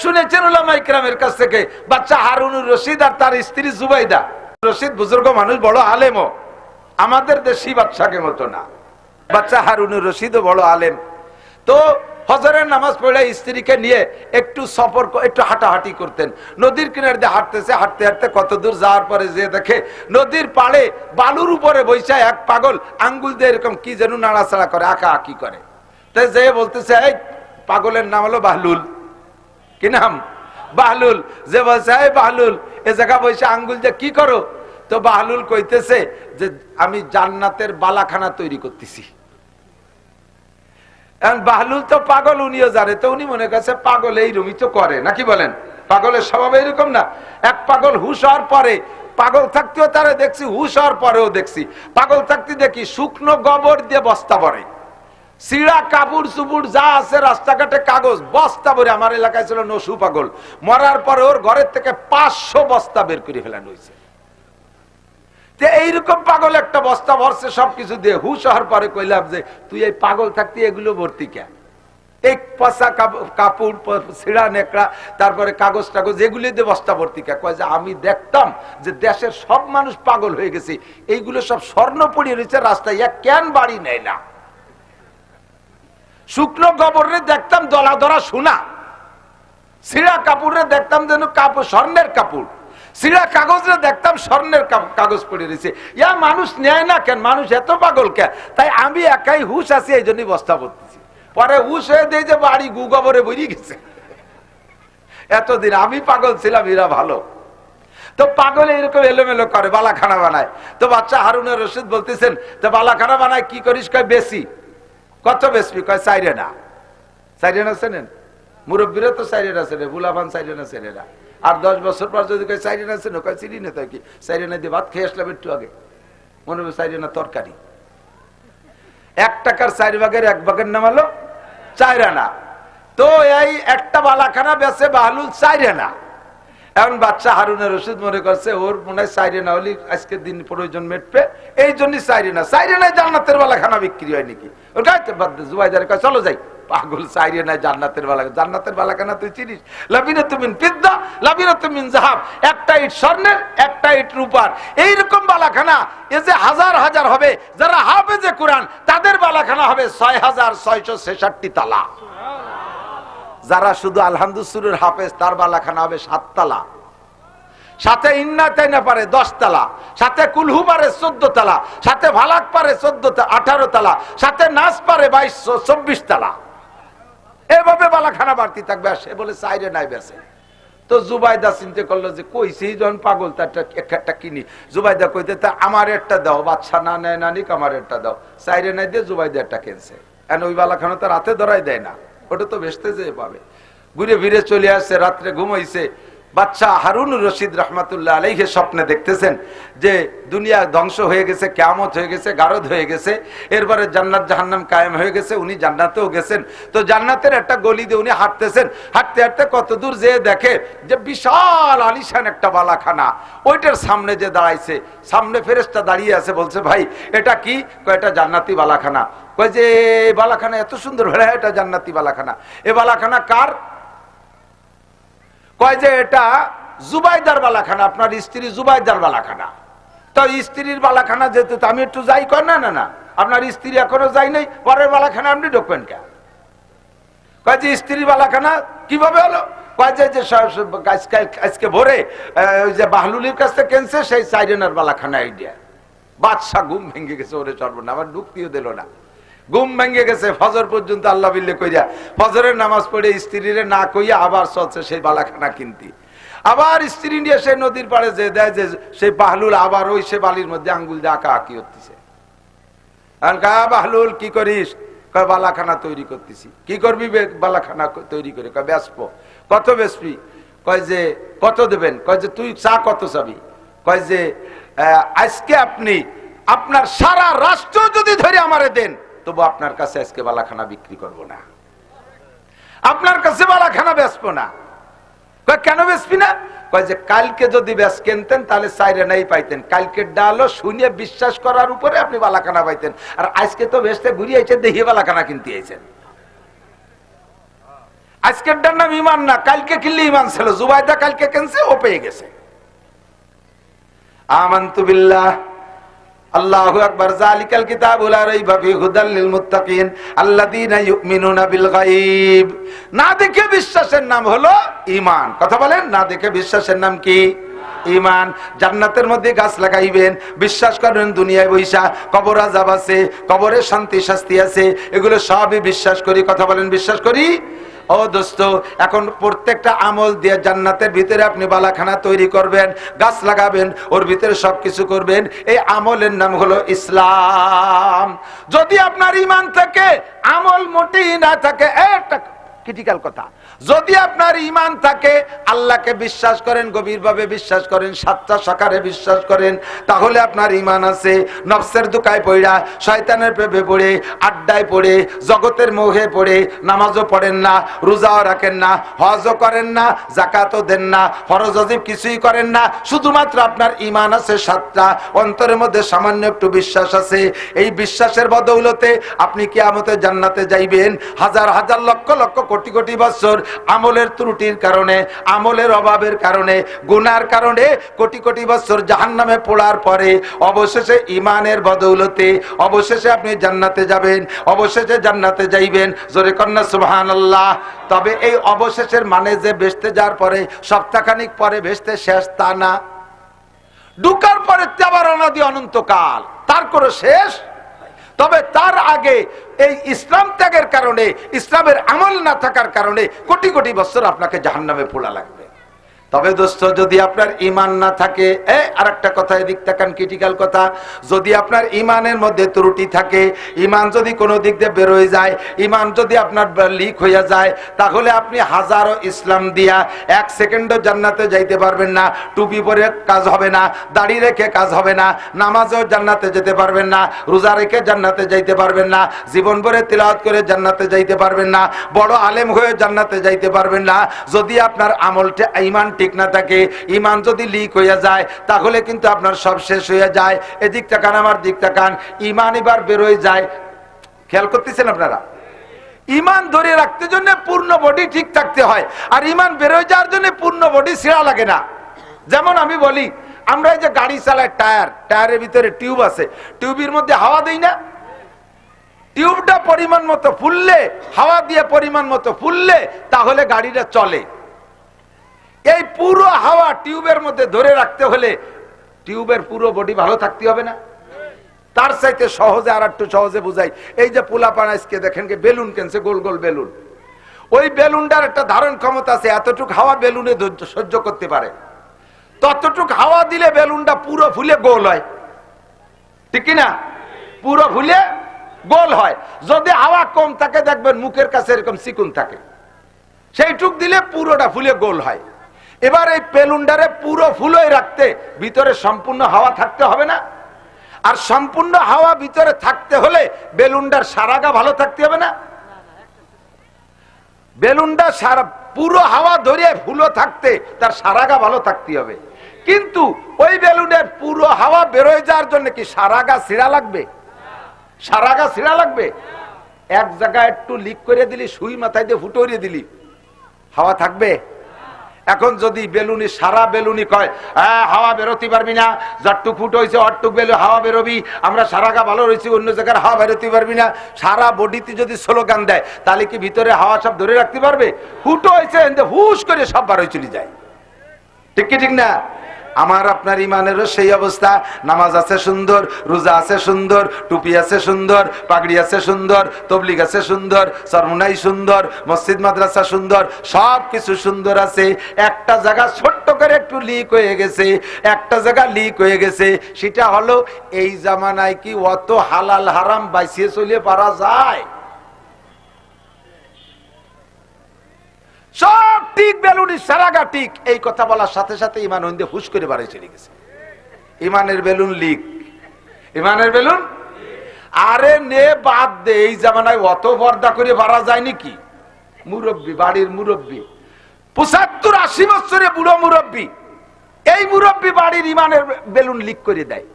শুনেছেন উলামা ইকরামের কাছ থেকে, বাচ্চা হারুনুর রশিদ আর তার স্ত্রী জুবাইদা। রশিদ বুজুর্গ মানুষ, বড় আলেমও, আমাদের দেশি বাচ্চাকে মতো না। বাচ্চা হারুনুর রশিদও বড় আলেম। তো ফজরের নামাজ পড়ে স্ত্রীকে নিয়ে একটু সফর, একটু হাঁটাহাঁটি করতেন। নদীর কিনারে দিয়ে হাঁটতেছে, হাঁটতে হাঁটতে কত দূর যাওয়ার পরে যে দেখে নদীর পাড়ে বালুর উপরে বৈশা এক পাগল আঙ্গুল দিয়ে এরকম কি যেন নাড়াচাড়া করে, আঁকা আঁকি করে। তাই যে বলতেছে, এই পাগলের নাম হলো বাহলুল। কি নাম? বাহলুল। যে বলছে, এই বাহলুল, এ জায়গা বৈশা আঙ্গুল দিয়ে কি করো? তো বাহলুল কইতেছে যে আমি জান্নাতের বালাখানা তৈরি করতেছি। বাহলুল তো পাগল, উনিও জানে। তো উনি মনে করছে পাগল এইরকমই তো করে, নাকি বলেন? পাগলের স্বভাব এরকম না? এক পাগল হুশ হওয়ার পরে, পাগল থাকতেও তারা দেখছি, হুশ হওয়ার পরেও দেখছি। পাগল থাকতে দেখি শুকনো গোবর দিয়ে বস্তা ভরে, সিড়া কাপড় চুপুর যা আছে রাস্তাঘাটে কাগজ বস্তা ভরে। আমার এলাকায় ছিল নসু পাগল, মরার পরে ওর ঘরের থেকে 500 বস্তা বের করে ফেলানো হয়েছে। এইরকম পাগল একটা বস্তা ভরছে সবকিছু দিয়ে। হুশ হওয়ার পরে কইলাম যে তুই এই পাগল থাকতে এগুলো ভর্তি কে? এক পচা কাপড়, ছিঁড়া নেকড়া, তারপরে কাগজ টাগজ, এগুলি দিয়ে বস্তা ভর্তি কে? কয় যে আমি দেখতাম যে দেশের সব মানুষ পাগল হয়ে গেছে, এইগুলো সব স্বর্ণ পড়িয়ে রয়েছে রাস্তায়, কেন বাড়ি নেয় না? শুকনো গোবরে দেখতাম দলা ধরা সোনা, ছিঁড়া কাপড়ে দেখতাম যেন কাপড় স্বর্ণের কাপড়, সিরা কাগজে দেখতাম স্বর্ণের কাগজ পড়ে রয়েছে। ইয়া মানুষ নেয় না কেন? মানুষ এত পাগল কে? তাই আমি একাই হুশ আছি, এই জন্যই বস্তা পড়তেছি। পরে হুশ হয়ে দিয়ে যে বাড়ি গু গোবরে বেরিয়ে গেছে। এতদিন আমি পাগল ছিলাম, এরা ভালো। তো পাগল এরকম এলোমেলো করে, বালাখানা বানায়। তো বাচ্চা হারুনুর রশিদ বলতেছেন, তো বালাখানা বানায় কি করিস? কয় বেশি। কত বেশি? কয় সাইরেনা। সাইরেনা চেনেন? মুরব্বীরা তো সাইরেনা চেনে, বুলাভান সাইরেনা চেনে না। আর 10 বছর পর যদি সাইরেনা আছে, নৌকা চিনি না, তাই কি সাইরেনা দিয়ে ভাত খেয়ে আসলাম একটু আগে, মনে হবে সাইরেনা তরকারি। 1 টাকার 4 ভাগের 1 ভাগের নাম হলো 4 আনা। তো এই একটা বালাখানা বেচে বাহলুল 4 আনা। এখন বাচ্চা হারুনুর রশিদ মনে করছে ওর মনে হয় 4 আনা হলে আজকের দিন প্রয়োজন মেটবে, এই জন্যই 4 আনা। 4 আনায় জান্নাতের বালাখানা বিক্রি হয় নাকি? ওর গাইতে বাদ দে, জুবাইদার কয় চলো যাই। পাগল, 4 আনায় জান্নাতের বালাখানা। জান্নাতের বালাখানা তুই চিনিস? লাবিনাতুম মিন ফিদ্দা, লাবিনাতুম মিন যাহাব। একটা ইট স্বর্ণের, একটা ইট রূপার। এইরকম বালাখানা এ যে হাজার হাজার হবে। যারা হাফেজে কোরআন তাদের বালাখানা হবে 6666 তালা। যারা শুধু আলহামদুসুরের হাফেজ তার বালাখানা হবে 7 তালা। সাথে ইন্না তাইনা পারে 10 তালা, সাথে কুলহু পারে 14 তালা, সাথে ভালাক পারে 18 তালা, সাথে নাচ পারে 24 তালা। এভাবে বালাখানা বাড়তি থাকবে। আর সে বলে 4 আনায় বেচে। তো জুবাইদা চিন্তা করলো যে কইছি যখন পাগল, তার একটা কিনি। জুবাইদা কইতে তা আমার একটা দাও, বাচ্চা না নেয় নানিক, আমার একটা দাও। 4 আনায় দিয়ে জুবাইদা একটা কিনছে। এখন ওই বালাখানা তার হাতে ধরাই দেয় না, ওটা তো বেচতে যেয়ে পাবে। ঘুরে ফিরে চলে আসছে, রাত্রে ঘুমাইছে। বাচ্চা হারুনুর রশিদ রহমাতুল্লাহ আলাইহি স্বপ্নে দেখতেছেন যে দুনিয়া ধ্বংস হয়ে গেছে, কিয়ামত হয়ে গেছে, গারদ হয়ে গেছে, এরপরে জান্নাত জাহান্নাম কায়েম হয়ে গেছে, উনি জান্নাতেও গেছেন। তো জান্নাতের একটা গলি দিয়ে উনি হাঁটতেছেন, হাঁটতে হাঁটতে কত দূর যেয়ে দেখে যে বিশাল আলিশান একটা বালাখানা। ওইটার সামনে যে দাঁড়াইছে, সামনে ফেরেশতা দাঁড়িয়ে আছে, বলছে ভাই এটা কি? কয় এটা জান্নাতি বালাখানা। কয় যে বালাখানা এত সুন্দর, হ্যাঁ এটা জান্নাতি বালাখানা। এ বালাখানা কার? কয় যে এটা জুবাইদার বালাখানা, আপনার স্ত্রী জুবাইদার বালাখানা। তো স্ত্রীর বালাখানা যেতে তো আমি একটু যাই। কর না না না, আপনার স্ত্রী এখনো যাই নাই, পরের বালাখানা আপনি ঢুকবেন কে? কয় যে স্ত্রীর বালাখানা কিভাবে হলো? কয় যে আজকে ভোরে ওই যে বাহলুলির কাছ থেকে কেনছে সেই 4 আনার বালাখানা আইডিয়া। বাদশা ঘুম ভেঙে গেছে, ওরে চলবো না, আবার ঢুকতেও দিল না। ঘুম ভেঙে গেছে, ফজর পর্যন্ত আল্লাহ বিল্লে কইরা ফজরের নামাজ পড়ে স্ত্রীরে না কইয়া আবার চলছে সেই বালাখানা কিনতি। আবার স্ত্রী নিয়ে সেই নদীর পাড়ে যে দেয় যে সেই বাহলুল আবার ওই সে বালির মধ্যে আঙ্গুল দিয়ে আঁকা আঁকি করতেছে। বাহলুল কি করিস? কয় বালাখানা তৈরি করতেছি। কি করবি বালাখানা তৈরি করে? কয় বেচবো। কত বেচবি? কয় যে কত দেবেন? কয় যে তুই চা কত চাবি? কয় যে আজকে আপনি আপনার সারা রাষ্ট্র যদি ধরে আমারে দেন, তবু আপনার কাছে আজকে বালাখানা বিক্রি করব না, আপনার কাছে বালাখানা বেচবো না। কেন বেচবি না? কয় যে কালকে যদি বেচ কিনতেন তাহলে 4 আনাই পাইতেন, কালকে ডালো শুনে বিশ্বাস করার উপরে আপনি বালাখানা পাইতেন। আর আজকে তো বেচতে ঘুরিয়ে আইছেন, দেখি বালাখানা কিনতে আইছেন। আজকেরটার নাম ইমান না, কালকে কিনলে ইমান ছিল। জুবাইদা কালকে কিনছে, ও পেয়ে গেছে। আমানতু বিল্লাহ, আল্লাহু আকবার। যালিকাল কিতাবু লা রাইবা ফীহি হুদাল লিল মুত্তাকিন আল্লাযীনা ইউমিনুনা বিল গায়ব। না দেখে বিশ্বাসের নাম হলো ঈমান। কথা বলেন, না দেখে বিশ্বাসের নাম কি? ঈমান। জান্নাতের মধ্যে গাছ লাগাইবেন, বিশ্বাস করেন দুনিয়ায় বৈশা কবর আযাব আছে, কবরে শান্তি শাস্তি আছে, এগুলো সবই বিশ্বাস করি। কথা বলেন, বিশ্বাস করি। ও দোস্ত, এখন প্রত্যেকটা আমল দিয়ে জান্নাতের ভিতরে আপনি বালাখানা তৈরি করবেন, গাছ লাগাবেন, ওর ভিতরে সবকিছু করবেন। এই আমলের নাম হলো ইসলাম। যদি আপনার ঈমান থাকে, আমল মোটেই না থাকে, একটা ক্রিটিক্যাল কথা, যদি আপনার ঈমান থাকে, আল্লাহকে বিশ্বাস করেন, গভীরভাবে বিশ্বাস করেন, সাতটা সাকারে বিশ্বাস করেন, তাহলে আপনার ঈমান আছে। নফসের দুকায় পড়া, শয়তানের প্রেমে পড়ে, আড্ডায় পড়ে, জগতের মোহে পড়ে নামাজও পড়েন না, রোজাও রাখেন না, হজও করেন না, যাকাতও দেন না, ফরজ ওয়াজিব কিছুই করেন না, শুধুমাত্র আপনার ঈমান আছে সাতটা, অন্তরের মধ্যে সামান্য একটু বিশ্বাস আছে। এই বিশ্বাসের বদৌলতে আপনি কিয়ামতে জান্নাতে যাইবেন। হাজার হাজার লক্ষ লক্ষ কোটি কোটি বছর আমলের ত্রুটির কারণে, আমলের অভাবের কারণে, গুনার কারণে কোটি কোটি বছর জাহান্নামে পড়ার পরে অবশেষে ঈমানের বদৌলতে অবশেষে আপনি জান্নাতে যাবেন, অবশেষে জান্নাতে যাইবেন। জোরে কন্যা সুবহানাল্লাহ। তবে এই অবশেষের মানে যে বেহেশতে যাওয়ার পরে সপ্তাহখানিক পরে বেহেশতে শেষ, তা না। ঢুকার পরে আবার অনাদি অনন্তকাল, তার কোনো শেষ। তবে তার আগে এই ইসলাম ত্যাগের কারণে, ইসলামের আমল না থাকার কারণে কোটি কোটি বছর আপনাকে জাহান্নামে পোড়া লাগবে। তবে দোস্ত, যদি আপনার ঈমান না থাকে, আরেকটা কথা, এদিক তাকান, ক্রিটিক্যাল কথা, যদি আপনার ঈমানের মধ্যে ত্রুটি থাকে, ঈমান যদি কোনো দিক দিয়ে বের হয়ে যায়, ঈমান যদি আপনার লিক হয়ে যায়, তাহলে আপনি হাজারো ইসলাম দিয়া এক সেকেন্ডও জান্নাতে যাইতে পারবেন না। টুপি পরে কাজ হবে না, দাড়ি রেখে কাজ হবে না, নামাজেও জান্নাতে যেতে পারবেন না, রোজা রেখে জান্নাতে যাইতে পারবেন না, জীবন ভরে তিলাওয়াত করে জান্নাতে যাইতে পারবেন না, বড় আলেম হয়ে জান্নাতে যাইতে পারবেন না। যদি আপনার আমলটা, ঈমান ঠিক না থাকে, ঈমান যদি লিক হয়ে যায়, তাহলে কিন্তু আপনার সব শেষ হয়ে যায়। এদিক তাকান, আমার দিক তাকান, ঈমান এবার বের হয়ে যায়। খেয়াল করতেছেন আপনারা? ঈমান ধরে রাখতে জন্য পূর্ণ বডি ঠিক থাকতে হয়, আর ঈমান বের হয়ে যাওয়ার জন্য পূর্ণ বডি ছিঁড়া লাগে না। যেমন আমি বলি, আমরা এই যে গাড়ি চালাই, টায়ারের ভিতরে টিউব আছে, টিউবের মধ্যে হাওয়া দেই না? টিউবটা পরিমাণ মতো ফুললে, হাওয়া দিয়ে পরিমাণ মতো ফুললে, তাহলে গাড়িটা চলে। এই পুরো হাওয়া টিউবের মধ্যে ধরে রাখতে হলে টিউবের পুরো বডি ভালো থাকতে হবে না? তার চাইতে সহজে, আর একটু সহজে বুঝাই, এই যে পোলাপান আজকে দেখেন বেলুন কেনছে, গোল গোল বেলুন, ওই বেলুনটার একটা ধারণ ক্ষমতা আছে, এতটুকু হাওয়া বেলুনে সহ্য করতে পারে। ততটুকু হাওয়া দিলে বেলুনটা পুরো ফুলে গোল হয়, ঠিক কিনা? পুরো ফুলে গোল হয়। যদি হাওয়া কম থাকে, দেখবেন মুখের কাছে এরকম চিকুন থাকে, সেইটুক দিলে পুরোটা ফুলে গোল হয়। এবার এই বেলুনটারে পুরো ফুলে রাখতে ভিতরে সম্পূর্ণ হাওয়া থাকতে হবে না? আর সম্পূর্ণ হাওয়া ভিতরে থাকতে হলে বেলুনটার সারাগা ভালো থাকতে হবে না? বেলুনটা সারা পুরো হাওয়া ধরিয়ে ফুলো থাকতে তার সারাগা ভালো থাকতে হবে। কিন্তু ওই বেলুনের পুরো হাওয়া বেরোয় যাওয়ার জন্য কি সারাগা ছিঁড়া লাগবে? সারাগা ছিঁড়া লাগবে? এক জায়গায় একটু লিক করে দিলি, সুই মাথায় দিয়ে ফুটোরিয়ে দিলি, হাওয়া থাকবে? এখন যদি বেলুনি, সারা বেলুনি কয় হাওয়া বেরোতে পারবি না, যতটুক ফুটো হয়েছে অটটুক বেলু হাওয়া বেরোবি, আমরা সারাগা ভালো রয়েছি, অন্য জায়গার হাওয়া বেরোতে পারবি না, সারা বডিতে যদি স্লোগান দেয়, তাহলে কি ভিতরে হাওয়া সব ধরে রাখতে পারবে? ফুটো হয়েছে হুশ করে সব বার হয়ে চলে যায়, ঠিক কি ঠিক না? আমার আপনার ঈমানেরও সেই অবস্থা। নামাজ আছে সুন্দর, রোজা আছে সুন্দর, টুপি আছে সুন্দর, পাগড়ি আছে সুন্দর, তবলিগ আছে সুন্দর, সরমুনাই সুন্দর, মসজিদ মাদ্রাসা সুন্দর, সব কিছু সুন্দর আছে। একটা জায়গা ছোট্ট করে একটু লিক হয়ে গেছে, একটা জায়গা লিক হয়ে গেছে। সেটা হলো, এই জামানায় কি অত হালাল হারাম বাইসিয়ে চলে পারা যায়? সব ঠিক, বেলুনি সারাগা ঠিক। এই কথা বলার সাথে সাথে ঈমান হইতে হুশ করে বাড়ি চলে গেছে। ঈমানের বেলুন লিক, ঈমানের বেলুন। আরে নে বাদ দে, এই জামানায় অত পর্দা করে বাড়া যায় নাকি? মুরব্বী, বাড়ির মুরব্বী, ৭৫-৮০ বছরে বুড়ো মুরব্বী, এই মুরব্বী বাড়ির ঈমানের বেলুন লিক করে দেয়।